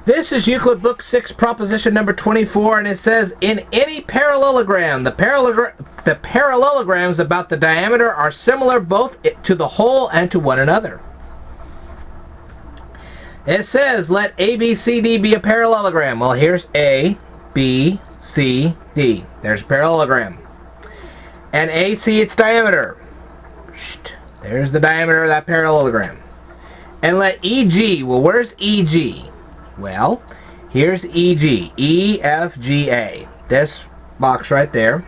This is Euclid Book 6, proposition number 24, and it says, in any parallelogram, the parallelograms about the diameter are similar both to the whole and to one another. It says, let ABCD be a parallelogram. Well, here's A, B, C, D. There's a parallelogram. And AC, its diameter. There's the diameter of that parallelogram. And let EG, well, where's EG? Well, here's EG, E, F, G, A. This box right there.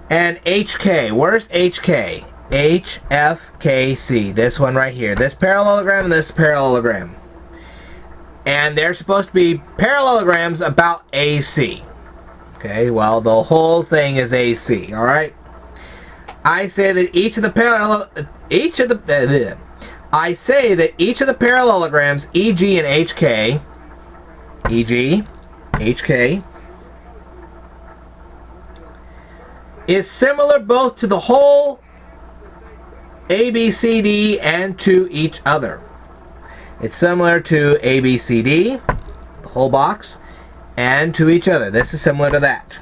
And HK, where's HK? H, F, K, C. This one right here. This parallelogram and this parallelogram. And they're supposed to be parallelograms about AC. Okay, well, the whole thing is AC, alright? I say that each of the parallelograms, EG and HK, EG, HK, is similar both to the whole ABCD and to each other. It's similar to ABCD, the whole box, and to each other. This is similar to that.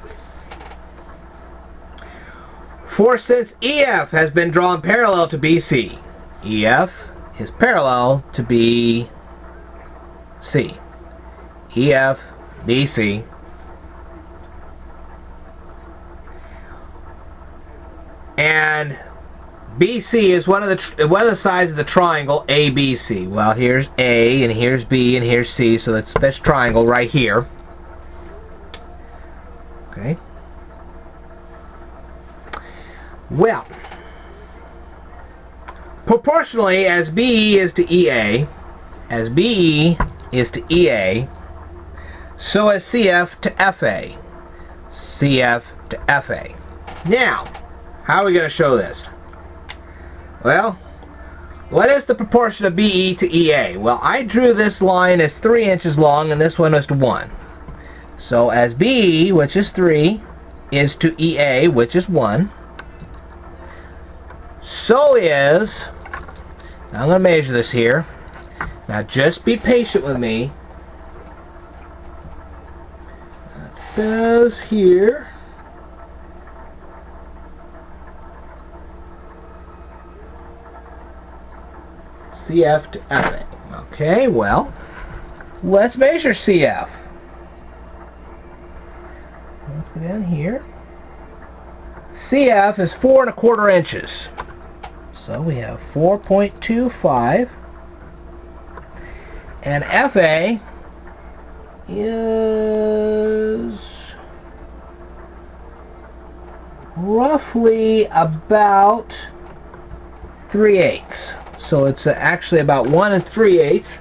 For since EF has been drawn parallel to BC, EF is parallel to BC. EF, BC. And BC is one of the sides of the triangle ABC. Well, here's A, and here's B, and here's C, so that's this triangle right here. Okay. Well, proportionally, as BE is to EA, as BE is to EA, so is CF to FA. CF to FA. Now, how are we going to show this? Well, what is the proportion of BE to EA? Well, I drew this line as 3 inches long, and this one is to 1. So as BE, which is 3, is to EA, which is 1, so is, now I'm going to measure this here. Now just be patient with me. It says here, CF to FA. Okay, well, let's measure CF. Let's go down here. CF is 4 1/4 inches. So we have 4.25. And FA is roughly about 3/8. So it's actually about 1 3/8.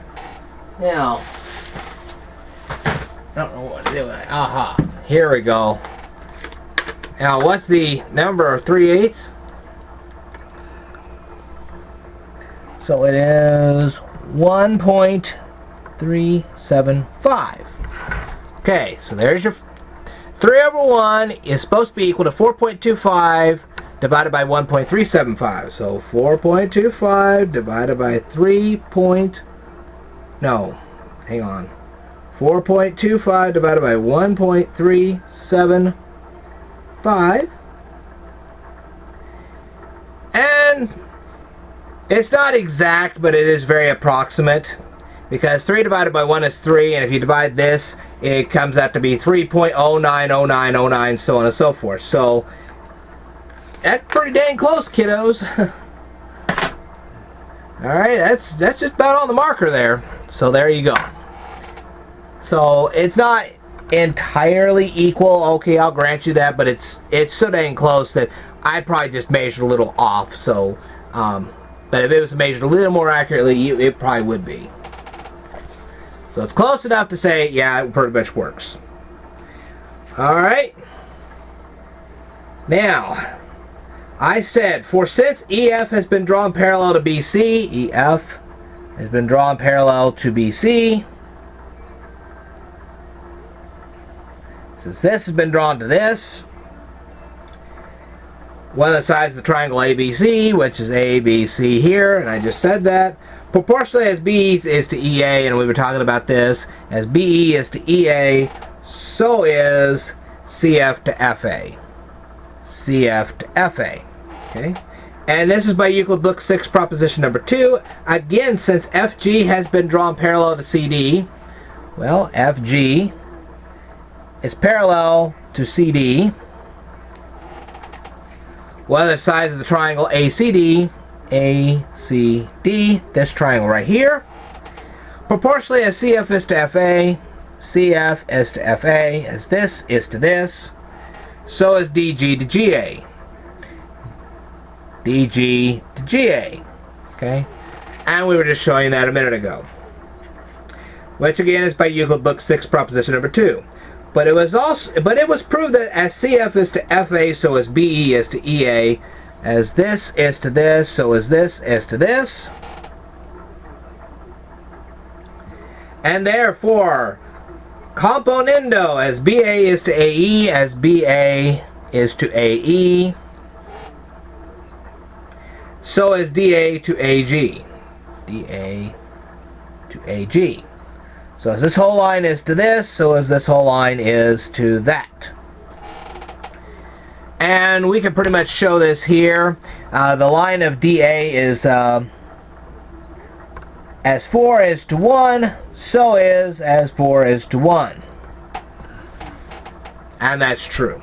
Now, I don't know what to do. Aha, here we go. Now, what's the number of 3/8? So it is 1.375. Okay, so there's your 3/1 is supposed to be equal to 4.25 divided by 1.375. So 4.25 divided by 4.25 divided by 1.375. And it's not exact, but it is very approximate, because 3 divided by 1 is 3, and if you divide this, it comes out to be 3.090909, so on and so forth. So that's pretty dang close, kiddos. Alright, that's just about on the marker there. So there you go. So it's not entirely equal, okay, I'll grant you that, but it's so dang close that I probably just measured a little off. So but if it was measured a little more accurately, it probably would be. So it's close enough to say, yeah, it pretty much works. Alright. Now, I said, for since EF has been drawn parallel to BC, EF has been drawn parallel to BC, since this has been drawn to this, one of the sides of the triangle ABC, which is ABC here, and I just said that, Proportionally as BE is to EA, and we were talking about this, as BE is to EA, so is CF to FA. CF to FA. Okay? And this is by Euclid Book 6, proposition number 2. Again, since FG has been drawn parallel to CD, well, FG is parallel to CD. Well, the size of the triangle ACD, this triangle right here, proportionally as CF is to FA, CF is to FA, as this is to this, so is DG to GA. DG to GA. Okay? And we were just showing that a minute ago. Which again is by Euclid Book 6, proposition number 2. But it was proved that as CF is to FA, so is BE is to EA, as this is to this, so is this is to this. And therefore, componendo as BA is to AE, as BA is to AE, so is DA to AG. DA to AG. So as this whole line is to this, so as this whole line is to that. And we can pretty much show this here. The line of DA is as 4 is to 1, so is as 4 is to 1. And that's true.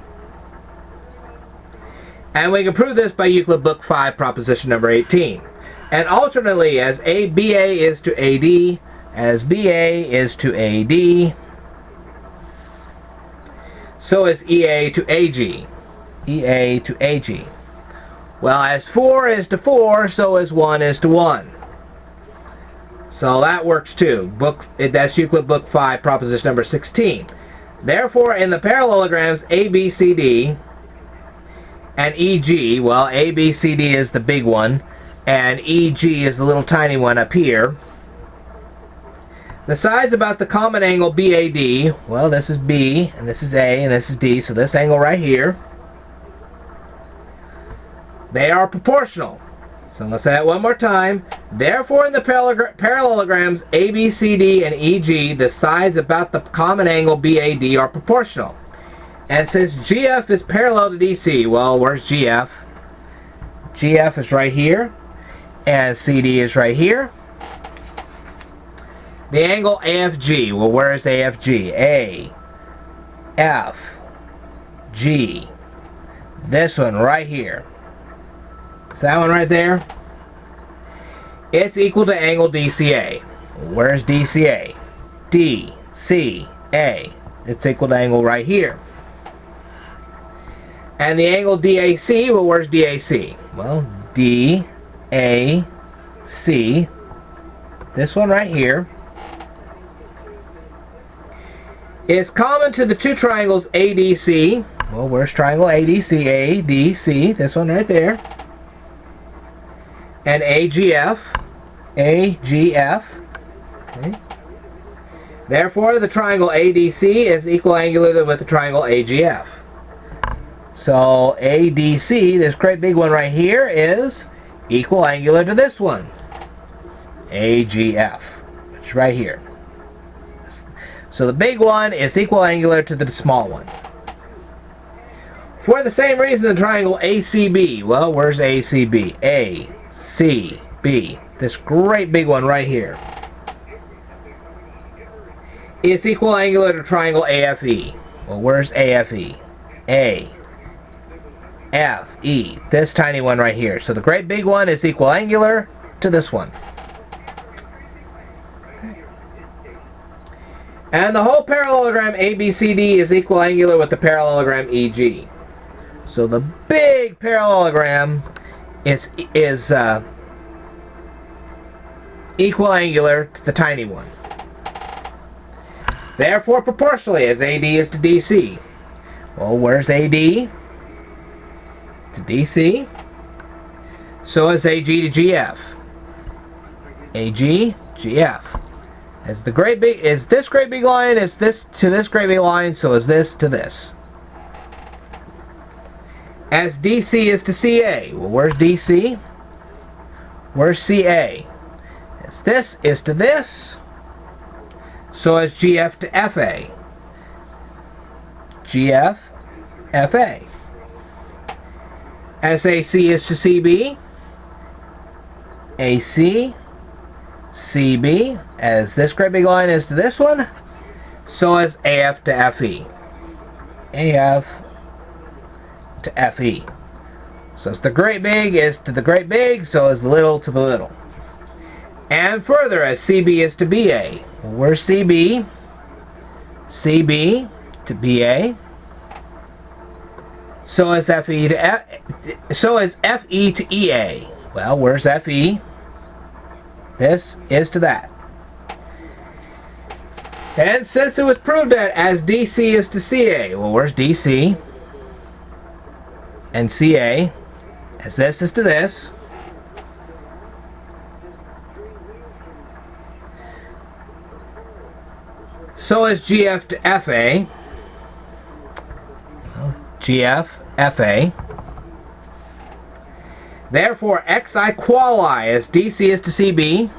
And we can prove this by Euclid Book 5, proposition number 18. And alternately, as BA is to AD, as BA is to AD, so is EA to AG. EA to AG. Well, as 4 is to 4, so is 1 is to 1. So that works too. That's Euclid Book 5, proposition number 16. Therefore, in the parallelograms ABCD and EG, well, ABCD is the big one, and EG is the little tiny one up here. The sides about the common angle BAD, well, this is B, and this is A, and this is D, so this angle right here, they are proportional. So I'm going to say that one more time. Therefore, in the parallelograms ABCD and EG, the sides about the common angle BAD are proportional. And since GF is parallel to DC, well, where's GF? GF is right here, and CD is right here. The angle AFG, well, where is AFG? A, F, G. This one right here. Is that one right there? It's equal to angle DCA. Where's DCA? D, C, A. It's equal to angle right here. And the angle DAC, well, where's DAC? Well, D, A, C. This one right here is common to the two triangles ADC. Well, where's triangle ADC? ADC, this one right there. And AGF. AGF. Okay. Therefore, the triangle ADC is equal angular with the triangle AGF. So ADC, this great big one right here, is equal angular to this one. AGF. It's right here. So the big one is equal angular to the small one. For the same reason, the triangle ACB, well, where's ACB? ACB, this great big one right here, is equal angular to triangle AFE. Well, where's AFE? AFE, this tiny one right here. So the great big one is equal angular to this one. And the whole parallelogram ABCD is equal angular with the parallelogram EG. So the big parallelogram is equal angular to the tiny one. Therefore, proportionally, as AD is to DC. Well, where's AD? To DC. So is AG to GF. AG, GF. As the great big is this great big line, is this to this great big line, so is this to this. As DC is to CA. Well, where's DC? Where's CA? As this is to this, so is GF to FA. GF, FA. As AC is to CB, AC, CB. As this great big line is to this one, so is AF to FE. AF to FE. So as the great big is to the great big, so is the little to the little. And further, as CB is to BA. Where's CB? CB to BA. So is FE to FE to EA. Well, where's FE? This is to that. And since it was proved that as DC is to CA, well, where's DC? And CA, as this is to this, so is GF to FA. Well, GF, FA. Therefore, XI quali as DC is to CB,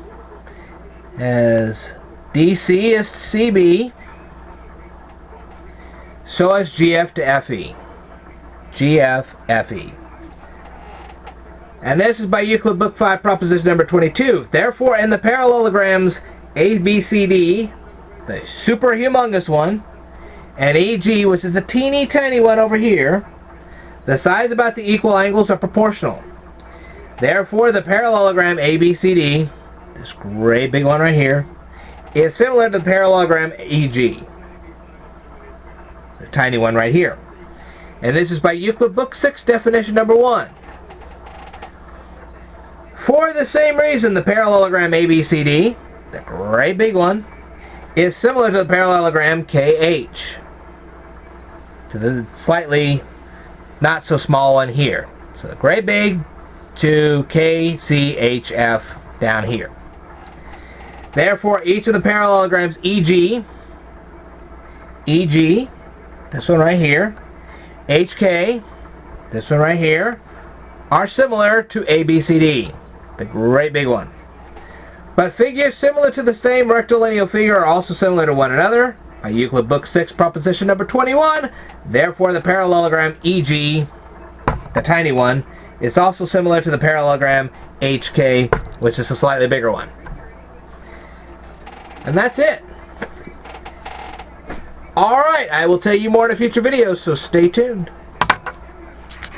as DC is to CB, so is GF to FE. GF, FE. And this is by Euclid Book 5, proposition number 22. Therefore, in the parallelograms ABCD, the super humongous one, and EG, which is the teeny tiny one over here, the sides about the equal angles are proportional. Therefore, the parallelogram ABCD, this great big one right here, is similar to the parallelogram EG, the tiny one right here. And this is by Euclid Book 6, definition number 1. For the same reason, the parallelogram ABCD, the great big one, is similar to the parallelogram KH, to the slightly not so small one here. So the great big to KCHF down here. Therefore, each of the parallelograms EG, this one right here, HK, this one right here, are similar to ABCD, the great big one. But figures similar to the same rectilineal figure are also similar to one another by Euclid Book 6, proposition number 21. Therefore, the parallelogram EG, the tiny one, is also similar to the parallelogram HK, which is a slightly bigger one. And that's it. Alright, I will tell you more in a future video, so stay tuned.